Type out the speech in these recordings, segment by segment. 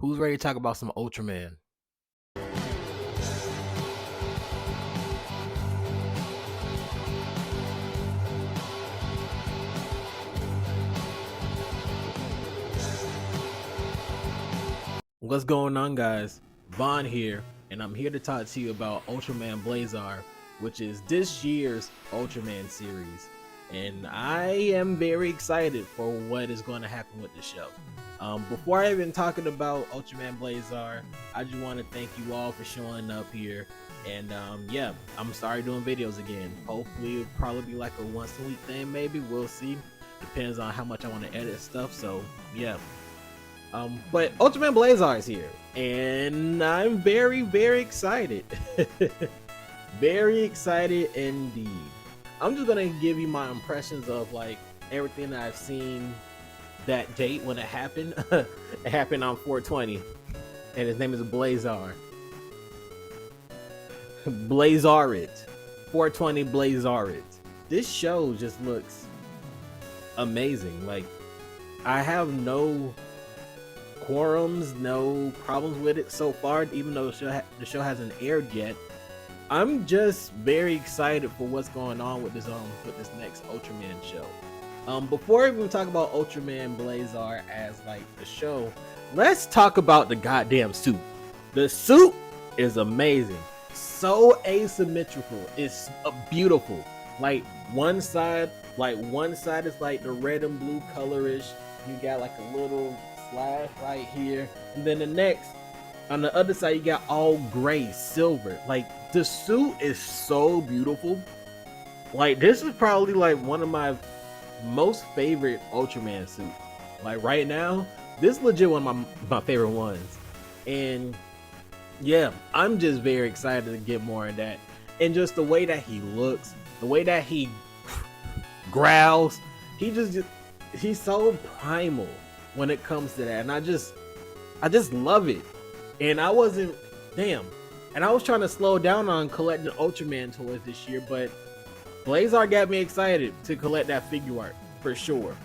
Who's ready to talk about some Ultraman? What's going on, guys? Vaughn here, and I'm here to talk to you about Ultraman Blazar, which is this year's Ultraman series. And I am very excited for what is going to happen with the show. Before I even talking about Ultraman Blazar, I just want to thank you all for showing up here. And yeah, I'm starting doing videos again. Hopefully, it'll probably be like a once a week thing. Maybe we'll see. Depends on how much I want to edit stuff. So yeah. But Ultraman Blazar is here, and I'm very, very excited. Very excited indeed. I'm just gonna give you my impressions of like everything that I've seen that date when it happened. It happened on 420, and his name is Blazar. Blazarit. 420 Blazarit. This show just looks amazing. Like, I have no quorums, no problems with it so far, even though the show hasn't aired yet. I'm just very excited for what's going on with this next Ultraman show. Before we even talk about Ultraman Blazar as like the show, let's talk about the goddamn suit. The suit is amazing, so asymmetrical. It's beautiful. Like one side is like the red and blue colorish. You got like a little slash right here, and then the next on the other side you got all gray silver. Like, the suit is so beautiful. Like, this is probably like one of my most favorite Ultraman suits. Like, right now, this is legit one of my favorite ones. And yeah, I'm just very excited to get more of that. And just the way that he looks, the way that he growls, he's so primal when it comes to that. And I just love it. And I was trying to slow down on collecting Ultraman toys this year, but Blazar got me excited to collect that figure art for sure.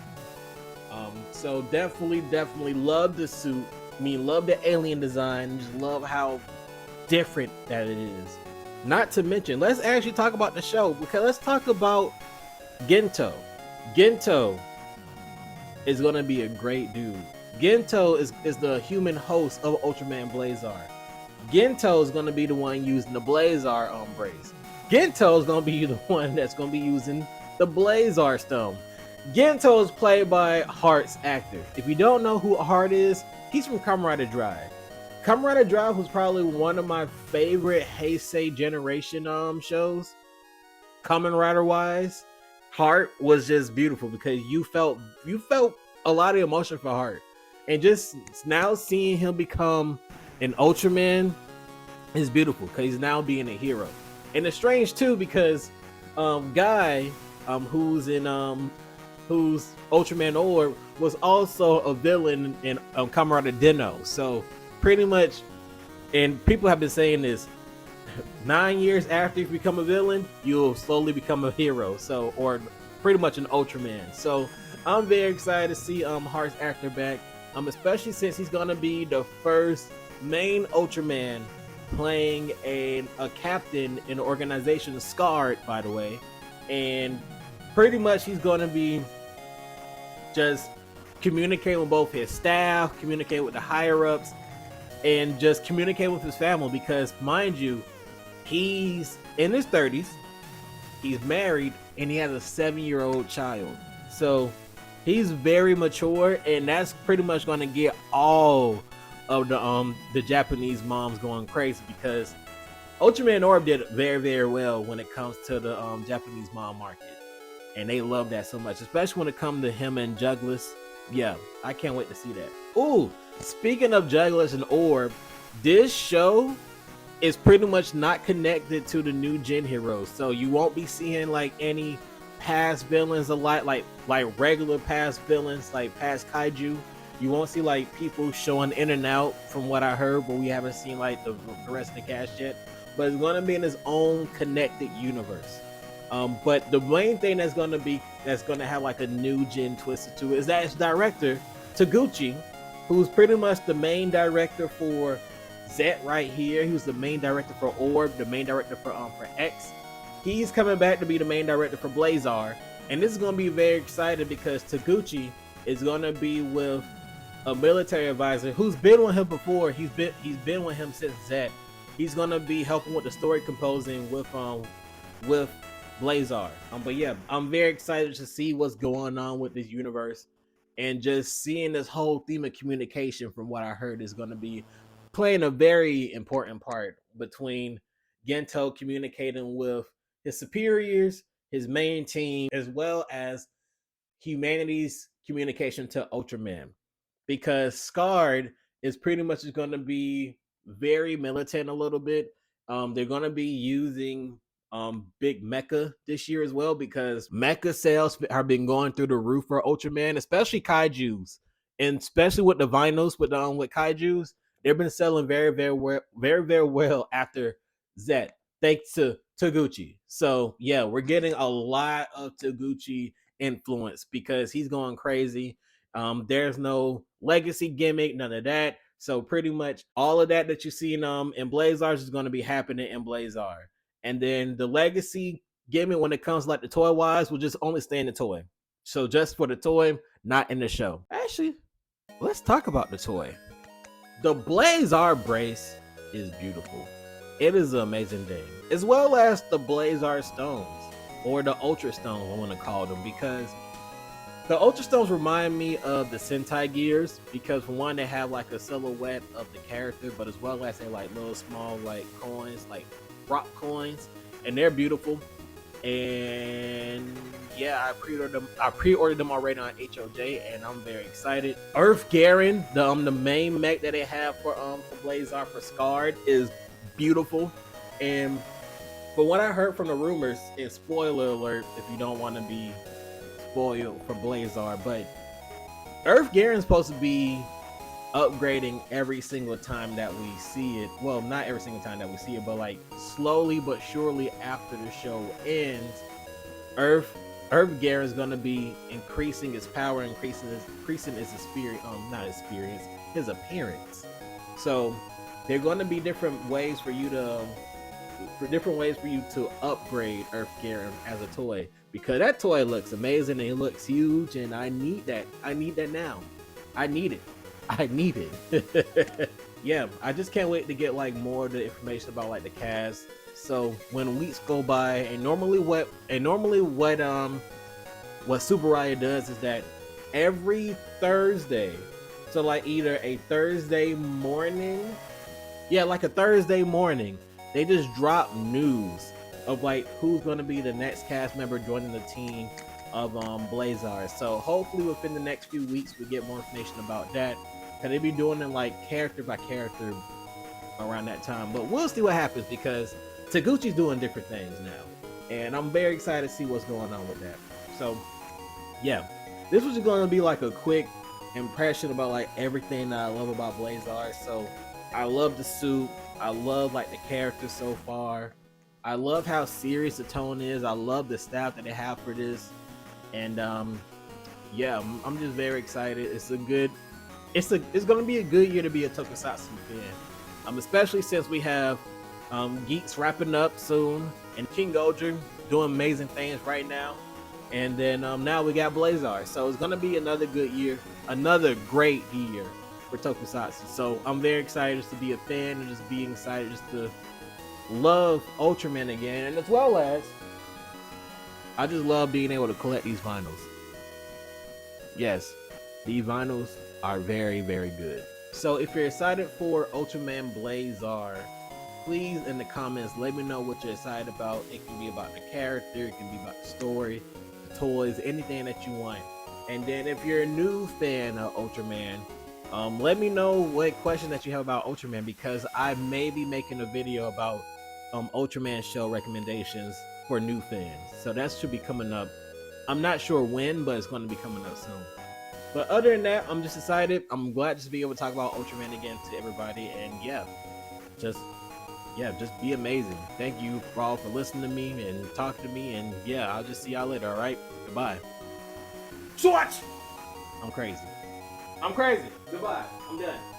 So definitely love the suit. Love the alien design. Just love how different that it is. Not to mention, let's actually talk about the show, because let's talk about Gento. Gento is gonna be a great dude. Gento is the human host of Ultraman Blazar. Gento is gonna be the one using the Blazar embrace. Gento is gonna be the one that's gonna be using the Blazar stone. Gento is played by Heart's actor. If you don't know who Heart is, he's from Kamen Rider Drive. Kamen Rider Drive was probably one of my favorite Heisei generation shows. Kamen Rider wise, Heart was just beautiful because you felt a lot of emotion for Heart. And just now seeing him become an Ultraman is beautiful because he's now being a hero. And it's strange too because Guy, who's Ultraman Orb, was also a villain in Kamen Rider Deno. So pretty much, and people have been saying this, 9 years after you become a villain, you'll slowly become a hero. So, or pretty much an Ultraman. So I'm very excited to see Heart's actor back. Especially since he's gonna be the first main Ultraman playing a captain in the organization Scarred, by the way. And pretty much he's gonna be just communicating with both his staff, communicating with the higher ups, and just communicate with his family, because mind you, he's in his 30s, he's married, and he has a 7-year-old child. So he's very mature, and that's pretty much going to get all of the Japanese moms going crazy, because Ultraman Orb did very, very well when it comes to the Japanese mom market, and they love that so much, especially when it comes to him and Juggless. Yeah, I can't wait to see that. Ooh, speaking of Juggless and Orb, this show is pretty much not connected to the new gen heroes, so you won't be seeing like any past villains a lot, like regular past villains, like past kaiju. You won't see like people showing in and out, from what I heard, but we haven't seen like the rest of the cast yet. But it's going to be in its own connected universe. But the main thing that's going to have like a new gen twisted to it is that its director Taguchi who's pretty much the main director for Z right here. He was the main director for Orb, the main director for X. He's coming back to be the main director for Blazar, and this is going to be very exciting because Taguchi is going to be with a military advisor who's been with him before. He's been with him since Z. He's going to be helping with the story composing with Blazar. But yeah, I'm very excited to see what's going on with this universe, and just seeing this whole theme of communication, from what I heard, is going to be playing a very important part between Gento communicating with his superiors, his main team, as well as humanity's communication to Ultraman. Because Scarred is pretty much just going to be very militant a little bit. They're going to be using big mecha this year as well, because mecha sales have been going through the roof for Ultraman, especially kaijus, and especially with the vinyls with kaijus. They've been selling very well after Z, thanks to Taguchi. So yeah, we're getting a lot of Taguchi influence because he's going crazy. There's no legacy gimmick, none of that. So pretty much all of that you see in Blazar is going to be happening in Blazar. And then the legacy gimmick, when it comes like the toy wise, will just only stay in the toy. So just for the toy, not in the show. Actually, let's talk about the toy. The Blazar brace is beautiful. It is an amazing thing. As well as the Blazar stones, or the Ultra stones, I want to call them, because the Ultra stones remind me of the Sentai gears, because for one, they have like a silhouette of the character, but as well as they like little small like coins, like rock coins, and they're beautiful. And yeah, I pre-ordered them already on HOJ, and I'm very excited. Earth Garen, the main mech that they have for Blazar for Scarred, is beautiful. And from what I heard from the rumors, and spoiler alert if you don't want to be spoiled for Blazar, but Earth Garen's supposed to be upgrading every single time that we see it. Well, not every single time that we see it, but like slowly but surely after the show ends, Earth Garen's gonna be increasing his power, increasing his experience, his appearance. So there are gonna be different ways for you to upgrade Earth Garen as a toy, because that toy looks amazing and it looks huge, and I need that now. I need it. Yeah, I just can't wait to get like more of the information about like the cast. So when weeks go by, and normally what Subaraya does is that every Thursday, so like either a Thursday morning, they just drop news of like who's going to be the next cast member joining the team of Blazar. So hopefully within the next few weeks we get more information about that. Cause they be doing it like character by character around that time. But we'll see what happens, because Taguchi's doing different things now, and I'm very excited to see what's going on with that. So yeah, this was going to be like a quick impression about like everything that I love about Blazar. So I love the suit. I love like the character so far. I love how serious the tone is. I love the staff that they have for this. And yeah, I'm just very excited. It's going to be a good year to be a Tokusatsu fan. Especially since we have Geeks wrapping up soon, and King Goldrick doing amazing things right now. And then now we got Blazar. So it's going to be another good year, another great year for Tokusatsu. So I'm very excited just to be a fan, and just being excited just to love Ultraman again. And as well as, I just love being able to collect these vinyls. Yes, these vinyls are very, very good. So if you're excited for Ultraman Blazar, please in the comments let me know what you're excited about. It can be about the character, it can be about the story, the toys, anything that you want. And then if you're a new fan of Ultraman, let me know what question that you have about Ultraman, because I may be making a video about Ultraman show recommendations for new fans. So that should be coming up. I'm not sure when, but it's going to be coming up soon. But other than that, I'm just excited. I'm glad to be able to talk about Ultraman again to everybody. And yeah, just be amazing. Thank you all for listening to me and talking to me. And yeah, I'll just see y'all later. All right, goodbye. Swatch. I'm crazy. I'm crazy. Goodbye. I'm done.